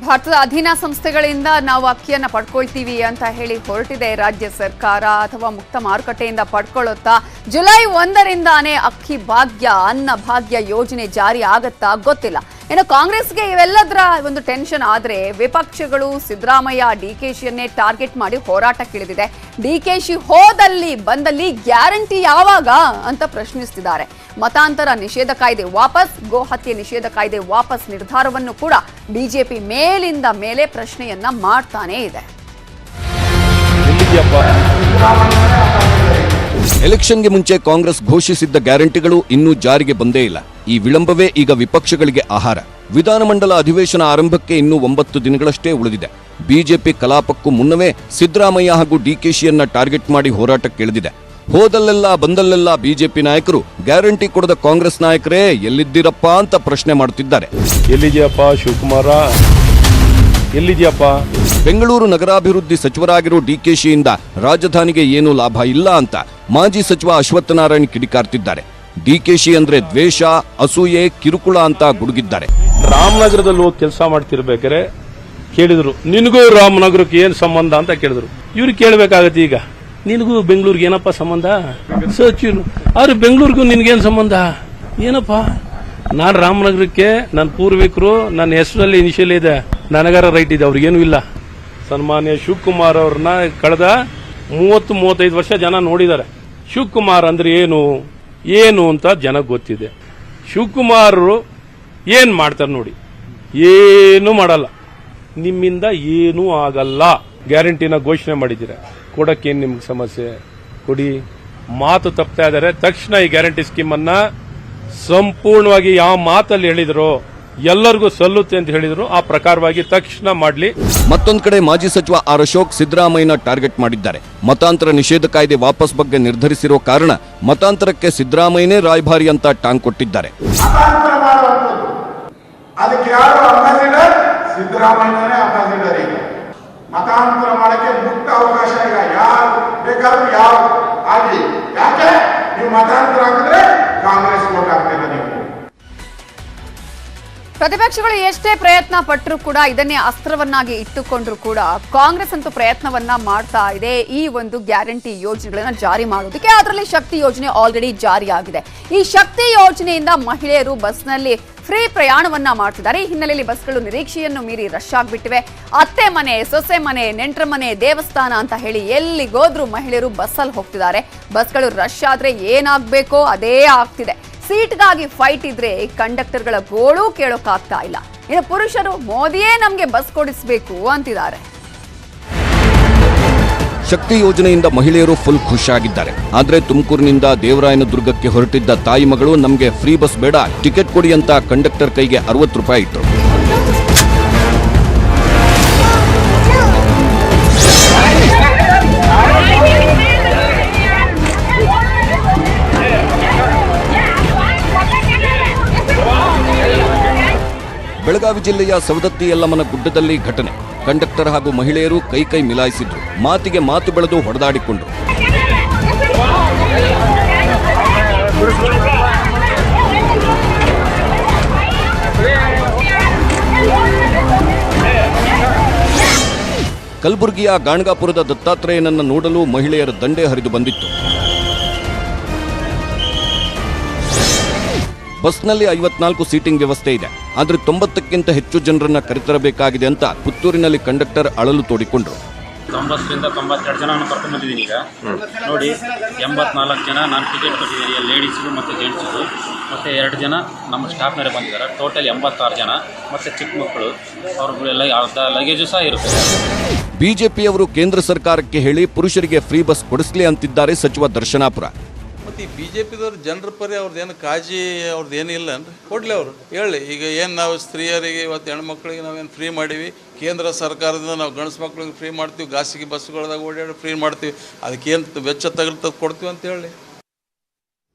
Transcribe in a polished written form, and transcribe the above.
ಭಾರತದ ಅಧೀನ ಸಂಸ್ಥೆಗಳಿಂದ ನಾವು ಅಕ್ಕಿಯನ್ನು ಪಡ್ಕೊಳ್ತೀವಿ ಅಂತ ಹೇಳಿ ಹೊರಟಿದೆ ರಾಜ್ಯ ಸರ್ಕಾರ ಅಥವಾ ಮುಕ್ತ ಮಾರುಕಟ್ಟೆಯಿಂದ ಪಡ್ಕೊಳ್ಳುತ್ತಾ ಜುಲೈ 1ರಿಂದಾನೇ ಅಕ್ಕಿ ಭಾಗ್ಯ ಅನ್ನ ಭಾಗ್ಯ ಯೋಜನೆ ಜಾರಿ ಆಗತ್ತಾ ಗೊತ್ತಿಲ್ಲ. ಇನ್ನು ಕಾಂಗ್ರೆಸ್ಗೆ ಇವೆಲ್ಲದರ ಒಂದು ಟೆನ್ಷನ್ ಆದರೆ ವಿಪಕ್ಷಗಳು ಸಿದ್ದರಾಮಯ್ಯ ಡಿಕೆಶಿಯನ್ನೇ ಟಾರ್ಗೆಟ್ ಮಾಡಿ ಹೋರಾಟಕ್ಕಿಳಿದಿದೆ. ಡಿಕೆಶಿ ಹೋದಲ್ಲಿ ಬಂದಲ್ಲಿ ಗ್ಯಾರಂಟಿ ಯಾವಾಗ ಅಂತ ಪ್ರಶ್ನಿಸುತ್ತಿದ್ದಾರೆ. ಮತಾಂತರ ನಿಷೇಧ ಕಾಯ್ದೆ ವಾಪಸ್, ಗೋಹತ್ಯೆ ನಿಷೇಧ ಕಾಯ್ದೆ ವಾಪಸ್ ನಿರ್ಧಾರವನ್ನು ಕೂಡ ಬಿಜೆಪಿ ಮೇಲಿಂದ ಮೇಲೆ ಪ್ರಶ್ನೆಯನ್ನ ಮಾಡ್ತಾನೇ ಇದೆ. ಎಲೆಕ್ಷನ್ಗೆ ಮುಂಚೆ ಕಾಂಗ್ರೆಸ್ ಘೋಷಿಸಿದ್ದ ಗ್ಯಾರಂಟಿಗಳು ಇನ್ನೂ ಜಾರಿಗೆ ಬಂದೇ ಇಲ್ಲ. ಈ ವಿಳಂಬವೇ ಈಗ ವಿಪಕ್ಷಗಳಿಗೆ ಆಹಾರ. ವಿಧಾನಮಂಡಲ ಅಧಿವೇಶನ ಆರಂಭಕ್ಕೆ ಇನ್ನೂ 9 ದಿನಗಳಷ್ಟೇ ಉಳಿದಿದೆ. ಬಿಜೆಪಿ ಕಲಾಪಕ್ಕೂ ಮುನ್ನವೇ ಸಿದ್ದರಾಮಯ್ಯ ಹಾಗೂ ಡಿಕೆಶಿಯನ್ನ ಟಾರ್ಗೆಟ್ ಮಾಡಿ ಹೋರಾಟಕ್ಕಿಳಿದಿದೆ. ಹೋದಲ್ಲೆಲ್ಲ ಬಂದಲ್ಲೆಲ್ಲ ಬಿಜೆಪಿ ನಾಯಕರು ಗ್ಯಾರಂಟಿ ಕೊಡದ ಕಾಂಗ್ರೆಸ್ ನಾಯಕರೇ ಎಲ್ಲಿದ್ದೀರಪ್ಪ ಅಂತ ಪ್ರಶ್ನೆ ಮಾಡುತ್ತಿದ್ದಾರೆ. ಎಲ್ಲಿದೆಯಪ್ಪ ಶಿವಕುಮಾರ, ಎಲ್ಲಿದೆಯಪ್ಪ? ಬೆಂಗಳೂರು ನಗರಾಭಿವೃದ್ಧಿ ಸಚಿವರಾಗಿರೋ ಡಿಕೆಶಿಯಿಂದ ರಾಜಧಾನಿಗೆ ಏನೂ ಲಾಭ ಇಲ್ಲ ಅಂತ ಮಾಜಿ ಸಚಿವ ಅಶ್ವತ್ಥನಾರಾಯಣ್ ಕಿಡಿಕಾರ್ತಿದ್ದಾರೆ. ಡಿಕೆಶಿ ಅಂದ್ರೆ ದ್ವೇಷ, ಅಸೂಯೆ, ಕಿರುಕುಳ ಅಂತ ಗುಡುಗಿದ್ದಾರೆ. ರಾಮನಗರದಲ್ಲಿ ಹೋಗಿ ಕೆಲಸ ಮಾಡ್ತಿರ್ಬೇಕಾರೆ ಕೇಳಿದ್ರು, ನಿನಗೂ ರಾಮನಗರಕ್ಕೆ ಏನ್ ಸಂಬಂಧ ಅಂತ ಕೇಳಿದ್ರು. ಇವ್ರು ಕೇಳಬೇಕಾಗತ್ತೆ, ಈಗ ನಿನಗೂ ಬೆಂಗಳೂರಿಗೆ ಏನಪ್ಪ ಸಂಬಂಧ? ಸಚಿನ್ ಆದ್ರೆ ಬೆಂಗಳೂರಿಗೂ ನಿನ್ಗೇನ್ ಸಂಬಂಧ ಏನಪ್ಪ? ನಾನು ರಾಮನಗರಕ್ಕೆ ನನ್ನ ಪೂರ್ವಿಕರು ನನ್ನ ಹೆಸರಲ್ಲಿ ಇನಿಷಿಯಲ್ ಇದೆ, ನನಗಾರ ರೈಟ್ ಇದೆ, ಅವ್ರಿಗೇನು ಇಲ್ಲ. ಸನ್ಮಾನ್ಯ ಶಿವಕುಮಾರ್ ಅವ್ರನ್ನ ಕಳೆದ 30-35 ವರ್ಷ ಜನ ನೋಡಿದ್ದಾರೆ. ಶಿವಕುಮಾರ್ ಅಂದ್ರೆ ಏನು ಅಂತ ಜನಕ್ಕೆ ಗೊತ್ತಿದೆ. ಶಿವಕುಮಾರ್ ಏನ್ ಮಾಡ್ತಾರೆ ನೋಡಿ, ಏನು ಮಾಡಲ್ಲ, ನಿಮ್ಮಿಂದ ಏನೂ ಆಗಲ್ಲ. ಗ್ಯಾರಂಟಿನ ಘೋಷಣೆ ಮಾಡಿದ್ದೀರಾ, ಕೊಡಕ್ಕೇನು ನಿಮ್ಗೆ ಸಮಸ್ಯೆ? ಕೊಡಿ. ಮಾತು ತಪ್ತಾ ಇದ್ದಾರೆ. ತಕ್ಷಣ ಈ ಗ್ಯಾರಂಟಿ ಸ್ಕೀಮ್ ಅನ್ನ ಸಂಪೂರ್ಣವಾಗಿ ಯಾವ ಮಾತಲ್ಲಿ ಹೇಳಿದ್ರು ಎಲ್ಲರಿಗೂ ಸಲ್ಲುತ್ತೆ ಅಂತ ಹೇಳಿದ್ರು ಆ ಪ್ರಕಾರವಾಗಿ ತಕ್ಷಣ ಮಾಡಲಿ. ಮತ್ತೊಂದು ಕಡೆ ಮಾಜಿ ಸಚಿವ ಆರ್ ಅಶೋಕ್ ಸಿದ್ದರಾಮಯ್ಯನ ಟಾರ್ಗೆಟ್ ಮಾಡಿದ್ದಾರೆ. ಮತಾಂತರ ನಿಷೇಧ ಕಾಯ್ದೆ ವಾಪಸ್ ಬಗ್ಗೆ ನಿರ್ಧರಿಸಿರೋ ಕಾರಣ ಮತಾಂತರಕ್ಕೆ ಸಿದ್ದರಾಮಯ್ಯನೇ ರಾಯಭಾರಿ ಅಂತ ಟಾಂಗ್ ಕೊಟ್ಟಿದ್ದಾರೆ. ಮತಾಂತರ ಮಾಡಕ್ಕೆ ಮುಕ್ತ ಅವಕಾಶ ಇಲ್ಲ, ಯಾರು ಬೇಕಾದ್ರೂ ಯಾವ ಆಗಲಿ. ಯಾಕೆ ನೀವು ಮತಾಂತರ ಹಾಕಿದ್ರೆ ಕಾಂಗ್ರೆಸ್ ವೋಟ್ ಆಗ್ತಿಲ್ಲ. ನೀವು ಪ್ರತಿಪಕ್ಷಗಳು ಎಷ್ಟೇ ಪ್ರಯತ್ನ ಪಟ್ಟರೂ ಕೂಡ ಇದನ್ನೇ ಅಸ್ತ್ರವನ್ನಾಗಿ ಇಟ್ಟುಕೊಂಡ್ರು ಕೂಡ ಕಾಂಗ್ರೆಸ್ ಅಂತೂ ಪ್ರಯತ್ನವನ್ನ ಮಾಡ್ತಾ ಇದೆ ಈ ಒಂದು ಗ್ಯಾರಂಟಿ ಯೋಜನೆಗಳನ್ನ ಜಾರಿ ಮಾಡೋದಕ್ಕೆ. ಅದರಲ್ಲಿ ಶಕ್ತಿ ಯೋಜನೆ ಆಲ್ರೆಡಿ ಜಾರಿಯಾಗಿದೆ. ಈ ಶಕ್ತಿ ಯೋಜನೆಯಿಂದ ಮಹಿಳೆಯರು ಬಸ್ನಲ್ಲಿ ಫ್ರೀ ಪ್ರಯಾಣವನ್ನ ಮಾಡ್ತಿದ್ದಾರೆ. ಈ ಹಿನ್ನೆಲೆಯಲ್ಲಿ ಬಸ್ಗಳು ನಿರೀಕ್ಷೆಯನ್ನು ಮೀರಿ ರಶ್ ಆಗಿಬಿಟ್ಟಿವೆ. ಅತ್ತೆ ಮನೆ, ಸೊಸೆ ಮನೆ, ನೆಂಟರ ಮನೆ, ದೇವಸ್ಥಾನ ಅಂತ ಹೇಳಿ ಎಲ್ಲಿಗೋದ್ರೂ ಮಹಿಳೆಯರು ಬಸ್ಸಲ್ಲಿ ಹೋಗ್ತಿದ್ದಾರೆ. ಬಸ್ಗಳು ರಶ್ ಆದ್ರೆ ಏನಾಗಬೇಕೋ ಅದೇ ಆಗ್ತಿದೆ. ಸೀಟ್ಗಾಗಿ ಫೈಟ್ ಇದ್ರೆ ಕಂಡಕ್ಟರ್ಗಳ ಗೋಳು ಕೇಳೋಕ್ಕಾಗ್ತಾ ಇಲ್ಲ. ಇನ್ನು ಪುರುಷರು ಮೋದಿಯೇ ನಮ್ಗೆ ಬಸ್ ಕೊಡಿಸಬೇಕು ಅಂತಿದ್ದಾರೆ. ಶಕ್ತಿ ಯೋಜನೆಯಿಂದ ಮಹಿಳೆಯರು ಫುಲ್ ಖುಷಿಯಾಗಿದ್ದಾರೆ. ಆದ್ರೆ ತುಮಕೂರಿನಿಂದ ದೇವರಾಯನದುರ್ಗಕ್ಕೆ ಹೊರಟಿದ್ದ ತಾಯಿ ಮಗಳು ನಮ್ಗೆ ಫ್ರೀ ಬಸ್ ಬೇಡ, ಟಿಕೆಟ್ ಕೊಡಿ ಅಂತ ಕಂಡಕ್ಟರ್ ಕೈಗೆ 60 ರೂಪಾಯಿ ಇಟ್ಟರು. ಬೆಳಗಾವಿ ಜಿಲ್ಲೆಯ ಸವದತ್ತಿ ಯಲ್ಲಮ್ಮನ ಗುಡ್ಡದಲ್ಲಿ ಘಟನೆ. ಕಂಡಕ್ಟರ್ ಹಾಗೂ ಮಹಿಳೆಯರು ಕೈ ಮಿಲಾಯಿಸಿದ್ರು. ಮಾತಿಗೆ ಮಾತು ಬೆಳೆದು ಹೊಡೆದಾಡಿಕೊಂಡ್ರು. ಕಲಬುರಗಿಯ ಗಾಣಗಾಪುರದ ದತ್ತಾತ್ರೇಯನನ್ನ ನೋಡಲು ಮಹಿಳೆಯರ ದಂಡೆ ಹರಿದು ಬಂದಿತ್ತು. ಬಸ್ನಲ್ಲಿ 54 ಸೀಟಿಂಗ್ ವ್ಯವಸ್ಥೆ ಇದೆ. ಆದ್ರೆ 90ಕ್ಕಿಂತ ಹೆಚ್ಚು ಜನರನ್ನ ಕರೆತರಬೇಕಾಗಿದೆ ಅಂತ ಪುತ್ತೂರಿನಲ್ಲಿ ಕಂಡಕ್ಟರ್ ಅಳಲು ತೋಡಿಕೊಂಡ್ರು. 90ರಿಂದ 92 ಜನ ಕರ್ಕೊಂಡು ಬಂದಿದ್ದೀನಿ. ಈಗ ನೋಡಿ 84 ಜನ ನಾನು ಟಿಕೆಟ್ ಕೊಟ್ಟಿದ್ದೀನಿ, ಲೇಡೀಸ್ಗೂ ಮತ್ತು ಜೆಂಟ್ಸ್ಗೂ, ಮತ್ತು 2 ಜನ ನಮ್ಮ ಸ್ಟಾಫ್ನವರೇ ಬಂದಿದ್ದಾರೆ. ಟೋಟಲ್ 86 ಜನ, ಮತ್ತು ಚಿಕ್ಕ ಮಕ್ಕಳು, ಅವ್ರಿಗೆಲ್ಲ ಅರ್ಧ ಲಗೇಜು ಸಹ ಇರುತ್ತೆ. ಬಿಜೆಪಿಯವರು ಕೇಂದ್ರ ಸರ್ಕಾರಕ್ಕೆ ಹೇಳಿ ಪುರುಷರಿಗೆ ಫ್ರೀ ಬಸ್ ಕೊಡಿಸ್ಲಿ ಅಂತಿದ್ದಾರೆ ಸಚಿವ ದರ್ಶನಾಪುರ. ಮತ್ತು ಈ ಬಿ ಜೆ ಪಿದವ್ರು ಜನರ ಪರಿ ಅವ್ರದ್ದೇನು ಕಾಳಜಿ ಅವ್ರದ್ದು ಏನಿಲ್ಲ ಅಂದ್ರೆ ಕೊಡಲಿ, ಅವರು ಹೇಳಿ. ಈಗ ಏನು ನಾವು ಸ್ತ್ರೀಯರಿಗೆ ಇವತ್ತು ಹೆಣ್ಮಕ್ಳಿಗೆ ನಾವೇನು ಫ್ರೀ ಮಾಡೀವಿ, ಕೇಂದ್ರ ಸರ್ಕಾರದಿಂದ ನಾವು ಗಂಡಸು ಮಕ್ಳಿಗೆ ಫ್ರೀ ಮಾಡ್ತೀವಿ, ಖಾಸಗಿ ಬಸ್ಸುಗಳದಾಗ ಓಡಾಡಿ ಫ್ರೀ ಮಾಡ್ತೀವಿ, ಅದಕ್ಕೇನು ವೆಚ್ಚ ತಗೊಳ್ತದೆ ಕೊಡ್ತೀವಿ ಅಂತ ಹೇಳಿ.